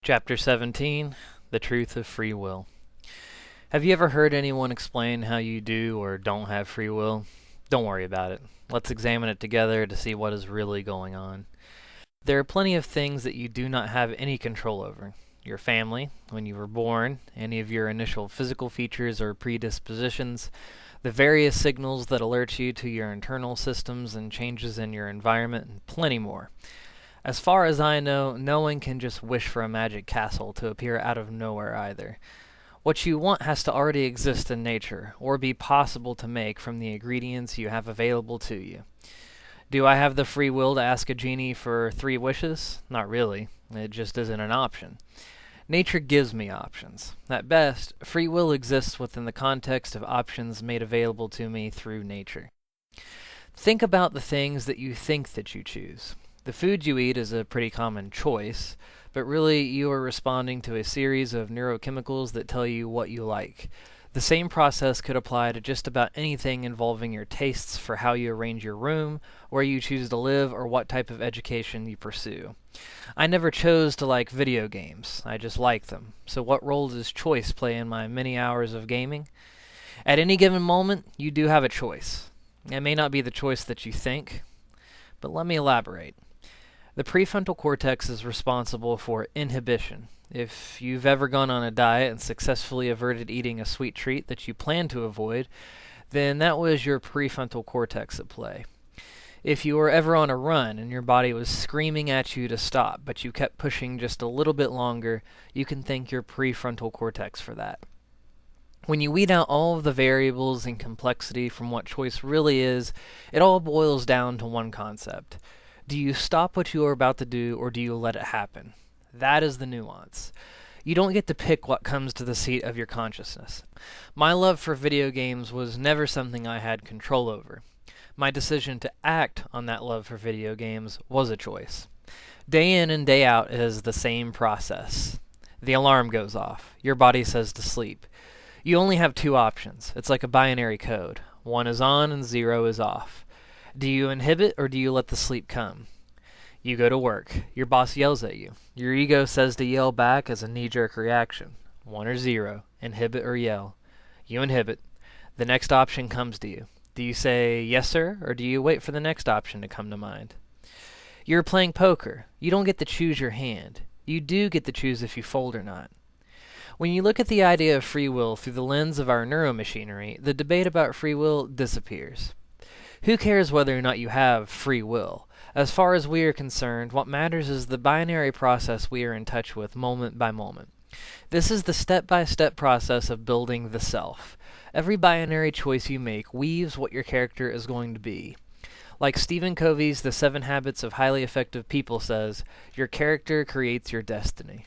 Chapter 17, The Truth of Free Will. Have you ever heard anyone explain how you do or don't have free will? Don't worry about it. Let's examine it together to see what is really going on. There are plenty of things that you do not have any control over. Your family, when you were born, any of your initial physical features or predispositions, the various signals that alert you to your internal systems and changes in your environment, and plenty more. As far as I know, no one can just wish for a magic castle to appear out of nowhere either. What you want has to already exist in nature, or be possible to make from the ingredients you have available to you. Do I have the free will to ask a genie for 3 wishes? Not really. It just isn't an option. Nature gives me options. At best, free will exists within the context of options made available to me through nature. Think about the things that you think that you choose. The food you eat is a pretty common choice, but really you are responding to a series of neurochemicals that tell you what you like. The same process could apply to just about anything involving your tastes for how you arrange your room, where you choose to live, or what type of education you pursue. I never chose to like video games, I just like them. So what role does choice play in my many hours of gaming? At any given moment, you do have a choice. It may not be the choice that you think, but let me elaborate. The prefrontal cortex is responsible for inhibition. If you've ever gone on a diet and successfully averted eating a sweet treat that you planned to avoid, then that was your prefrontal cortex at play. If you were ever on a run and your body was screaming at you to stop, but you kept pushing just a little bit longer, you can thank your prefrontal cortex for that. When you weed out all of the variables and complexity from what choice really is, it all boils down to one concept. Do you stop what you are about to do, or do you let it happen? That is the nuance. You don't get to pick what comes to the seat of your consciousness. My love for video games was never something I had control over. My decision to act on that love for video games was a choice. Day in and day out is the same process. The alarm goes off. Your body says to sleep. You only have 2 options. It's like a binary code. 1 is on and 0 is off. Do you inhibit or do you let the sleep come? You go to work. Your boss yells at you. Your ego says to yell back as a knee-jerk reaction. 1 or 0. Inhibit or yell. You inhibit. The next option comes to you. Do you say, yes sir, or do you wait for the next option to come to mind? You're playing poker. You don't get to choose your hand. You do get to choose if you fold or not. When you look at the idea of free will through the lens of our neuromachinery, the debate about free will disappears. Who cares whether or not you have free will? As far as we are concerned, what matters is the binary process we are in touch with moment by moment. This is the step-by-step process of building the self. Every binary choice you make weaves what your character is going to be. Like Stephen Covey's The 7 Habits of Highly Effective People says, your character creates your destiny.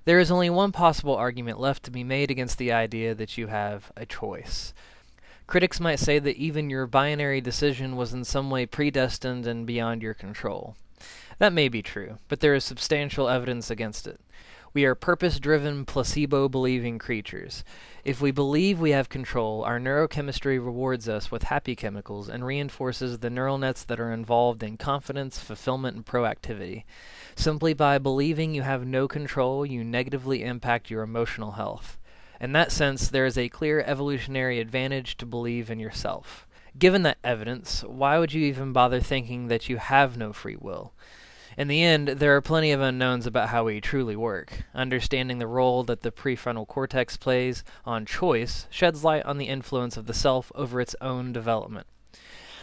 There is only one possible argument left to be made against the idea that you have a choice. Critics might say that even your binary decision was in some way predestined and beyond your control. That may be true, but there is substantial evidence against it. We are purpose-driven, placebo-believing creatures. If we believe we have control, our neurochemistry rewards us with happy chemicals and reinforces the neural nets that are involved in confidence, fulfillment, and proactivity. Simply by believing you have no control, you negatively impact your emotional health. In that sense, there is a clear evolutionary advantage to believe in yourself. Given that evidence, why would you even bother thinking that you have no free will? In the end, there are plenty of unknowns about how we truly work. Understanding the role that the prefrontal cortex plays on choice sheds light on the influence of the self over its own development.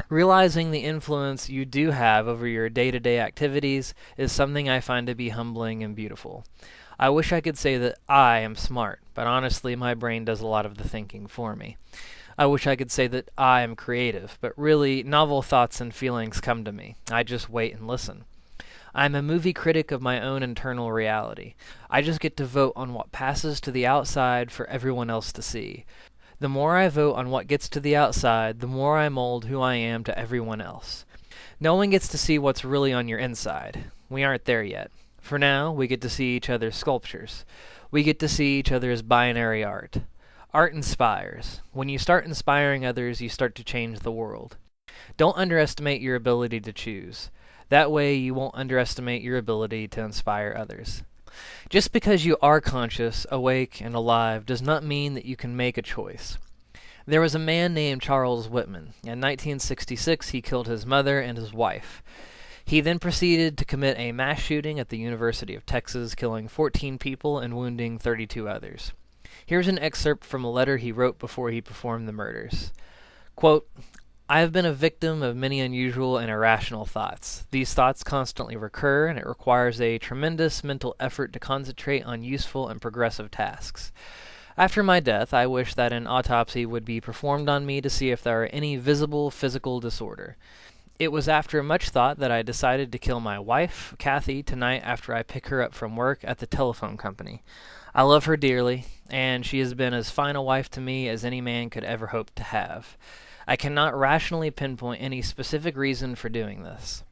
Realizing the influence you do have over your day-to-day activities is something I find to be humbling and beautiful. I wish I could say that I am smart, but honestly my brain does a lot of the thinking for me. I wish I could say that I am creative, but really novel thoughts and feelings come to me. I just wait and listen. I'm a movie critic of my own internal reality. I just get to vote on what passes to the outside for everyone else to see. The more I vote on what gets to the outside, the more I mold who I am to everyone else. No one gets to see what's really on your inside. We aren't there yet. For now, we get to see each other's sculptures. We get to see each other's binary art. Art inspires. When you start inspiring others, you start to change the world. Don't underestimate your ability to choose. That way you won't underestimate your ability to inspire others. Just because you are conscious, awake, and alive does not mean that you can make a choice. There was a man named Charles Whitman. In 1966, he killed his mother and his wife. He then proceeded to commit a mass shooting at the University of Texas, killing 14 people and wounding 32 others. Here's an excerpt from a letter he wrote before he performed the murders. Quote, I have been a victim of many unusual and irrational thoughts. These thoughts constantly recur, and it requires a tremendous mental effort to concentrate on useful and progressive tasks. After my death, I wish that an autopsy would be performed on me to see if there are any visible physical disorder. It was after much thought that I decided to kill my wife, Kathy, tonight after I pick her up from work at the telephone company. I love her dearly, and she has been as fine a wife to me as any man could ever hope to have. I cannot rationally pinpoint any specific reason for doing this.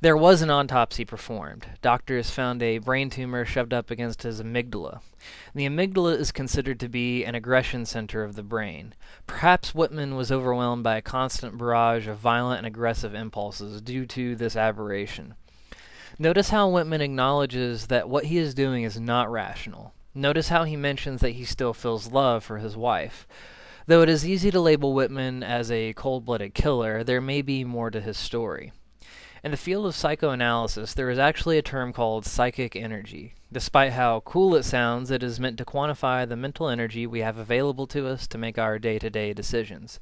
There was an autopsy performed. Doctors found a brain tumor shoved up against his amygdala. The amygdala is considered to be an aggression center of the brain. Perhaps Whitman was overwhelmed by a constant barrage of violent and aggressive impulses due to this aberration. Notice how Whitman acknowledges that what he is doing is not rational. Notice how he mentions that he still feels love for his wife. Though it is easy to label Whitman as a cold-blooded killer, there may be more to his story. In the field of psychoanalysis, there is actually a term called psychic energy. Despite how cool it sounds, it is meant to quantify the mental energy we have available to us to make our day-to-day decisions.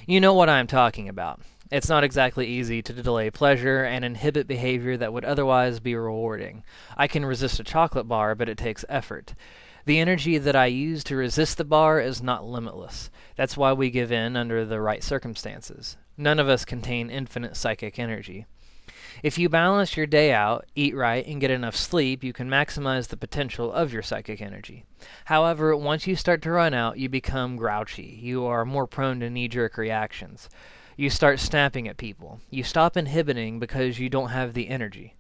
You know what I'm talking about. It's not exactly easy to delay pleasure and inhibit behavior that would otherwise be rewarding. I can resist a chocolate bar, but it takes effort. The energy that I use to resist the bar is not limitless. That's why we give in under the right circumstances. None of us contain infinite psychic energy. If you balance your day out, eat right, and get enough sleep, you can maximize the potential of your psychic energy. However, once you start to run out, you become grouchy. You are more prone to knee-jerk reactions. You start snapping at people. You stop inhibiting because you don't have the energy.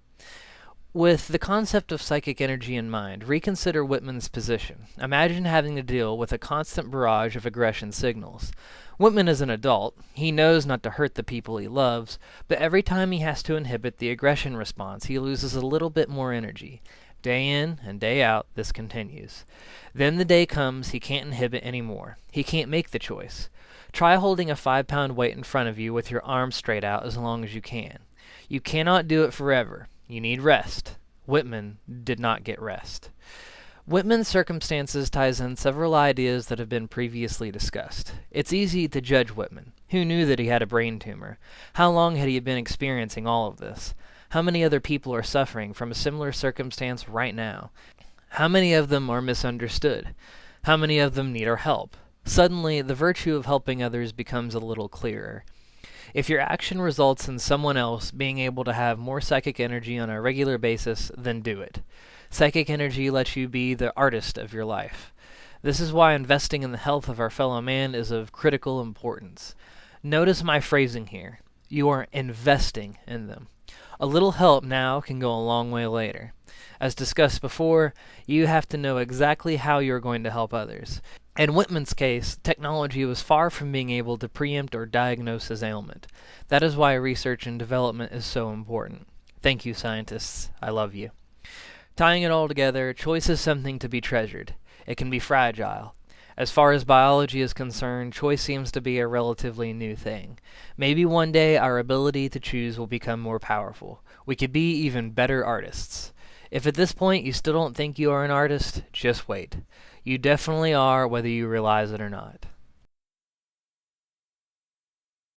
With the concept of psychic energy in mind, reconsider Whitman's position. Imagine having to deal with a constant barrage of aggression signals. Whitman is an adult. He knows not to hurt the people he loves, but every time he has to inhibit the aggression response, he loses a little bit more energy. Day in and day out, this continues. Then the day comes he can't inhibit anymore. He can't make the choice. Try holding a 5-pound weight in front of you with your arms straight out as long as you can. You cannot do it forever. You need rest. Whitman did not get rest. Whitman's circumstances ties in several ideas that have been previously discussed. It's easy to judge Whitman. Who knew that he had a brain tumor? How long had he been experiencing all of this? How many other people are suffering from a similar circumstance right now? How many of them are misunderstood? How many of them need our help? Suddenly, the virtue of helping others becomes a little clearer. If your action results in someone else being able to have more psychic energy on a regular basis, then do it. Psychic energy lets you be the artist of your life. This is why investing in the health of our fellow man is of critical importance. Notice my phrasing here. You are investing in them. A little help now can go a long way later. As discussed before, you have to know exactly how you're going to help others. In Whitman's case, technology was far from being able to preempt or diagnose his ailment. That is why research and development is so important. Thank you, scientists. I love you. Tying it all together, choice is something to be treasured. It can be fragile. As far as biology is concerned, choice seems to be a relatively new thing. Maybe one day our ability to choose will become more powerful. We could be even better artists. If at this point you still don't think you are an artist, just wait. You definitely are, whether you realize it or not.